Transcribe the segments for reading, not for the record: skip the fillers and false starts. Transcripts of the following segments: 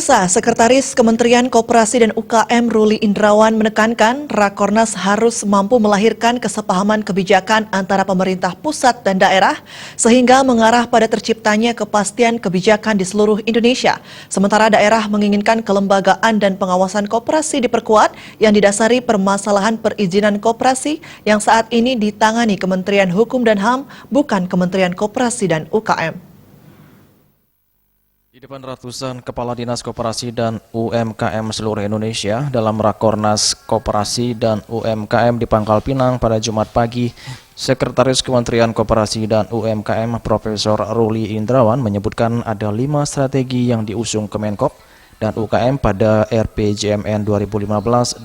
Pemirsa, Sekretaris Kementerian Koperasi dan UKM Ruli Indrawan menekankan Rakornas harus mampu melahirkan kesepahaman kebijakan antara pemerintah pusat dan daerah sehingga mengarah pada terciptanya kepastian kebijakan di seluruh Indonesia. Sementara daerah menginginkan kelembagaan dan pengawasan koperasi diperkuat yang didasari permasalahan perizinan koperasi yang saat ini ditangani Kementerian Hukum dan HAM, bukan Kementerian Koperasi dan UKM. Di depan ratusan Kepala Dinas Koperasi dan UMKM seluruh Indonesia dalam Rakornas Koperasi dan UMKM di Pangkal Pinang pada Jumat pagi, Sekretaris Kementerian Koperasi dan UMKM Profesor Ruli Indrawan menyebutkan ada 5 strategi yang diusung Kemenkop dan UKM pada RPJMN 2015-2019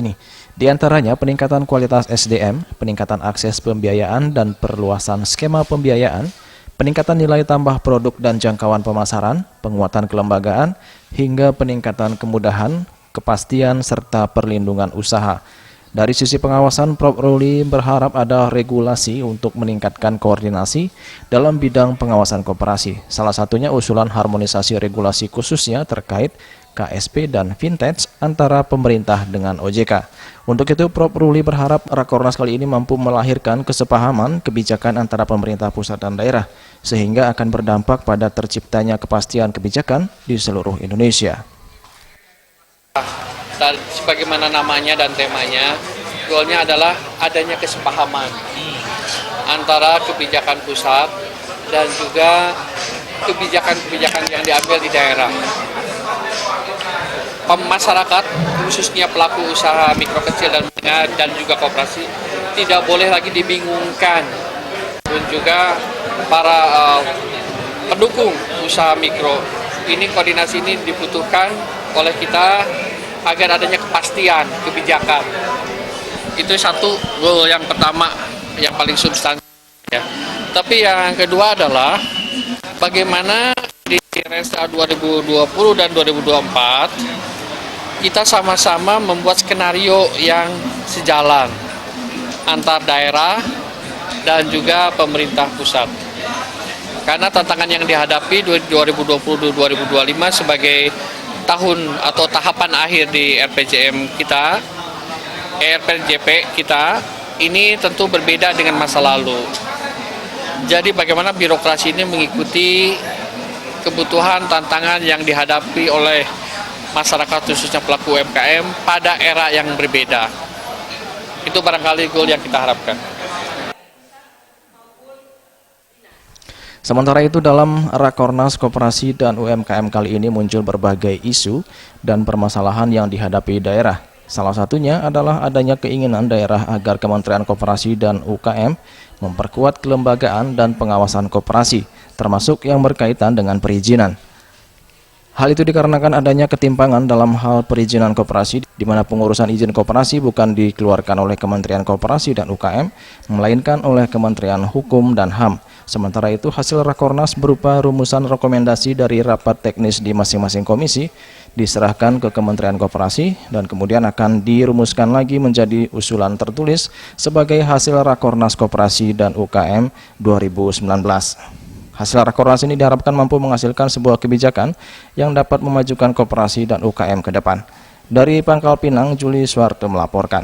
ini. Di antaranya peningkatan kualitas SDM, peningkatan akses pembiayaan dan perluasan skema pembiayaan, peningkatan nilai tambah produk dan jangkauan pemasaran, penguatan kelembagaan, hingga peningkatan kemudahan, kepastian, serta perlindungan usaha. Dari sisi pengawasan, Prof. Ruli berharap ada regulasi untuk meningkatkan koordinasi dalam bidang pengawasan koperasi. Salah satunya usulan harmonisasi regulasi khususnya terkait KSP dan Vintage antara pemerintah dengan OJK. Untuk itu, Prof. Ruli berharap Rakornas kali ini mampu melahirkan kesepahaman kebijakan antara pemerintah pusat dan daerah, sehingga akan berdampak pada terciptanya kepastian kebijakan di seluruh Indonesia. Sebagaimana namanya dan temanya, goalnya adalah adanya kesepahaman antara kebijakan pusat dan juga kebijakan-kebijakan yang diambil di daerah. Masyarakat, khususnya pelaku usaha mikro kecil dan menengah dan juga koperasi, tidak boleh lagi dibingungkan. Dan juga para pendukung usaha mikro, ini koordinasi ini dibutuhkan oleh kita agar adanya kepastian kebijakan. Itu satu goal yang pertama, yang paling substansial. Ya. Tapi yang kedua adalah bagaimana di Rensa 2020 dan 2024 kita sama-sama membuat skenario yang sejalan antar daerah dan juga pemerintah pusat. Karena tantangan yang dihadapi 2020-2025 sebagai tahun atau tahapan akhir di RPJM kita, RPJP kita, ini tentu berbeda dengan masa lalu. Jadi bagaimana birokrasi ini mengikuti kebutuhan tantangan yang dihadapi oleh masyarakat khususnya pelaku UMKM pada era yang berbeda. Itu barangkali goal yang kita harapkan. Sementara itu dalam Rakornas Koperasi dan UMKM kali ini muncul berbagai isu dan permasalahan yang dihadapi daerah. Salah satunya adalah adanya keinginan daerah agar Kementerian Koperasi dan UKM memperkuat kelembagaan dan pengawasan koperasi, termasuk yang berkaitan dengan perizinan. Hal itu dikarenakan adanya ketimpangan dalam hal perizinan koperasi, di mana pengurusan izin koperasi bukan dikeluarkan oleh Kementerian Koperasi dan UKM, melainkan oleh Kementerian Hukum dan HAM. Sementara itu, hasil Rakornas berupa rumusan rekomendasi dari rapat teknis di masing-masing komisi, diserahkan ke Kementerian Koperasi, dan kemudian akan dirumuskan lagi menjadi usulan tertulis sebagai hasil Rakornas Koperasi dan UKM 2019. Hasil Rakornas ini diharapkan mampu menghasilkan sebuah kebijakan yang dapat memajukan koperasi dan UKM ke depan. Dari Pangkal Pinang, Juli Suwarto melaporkan.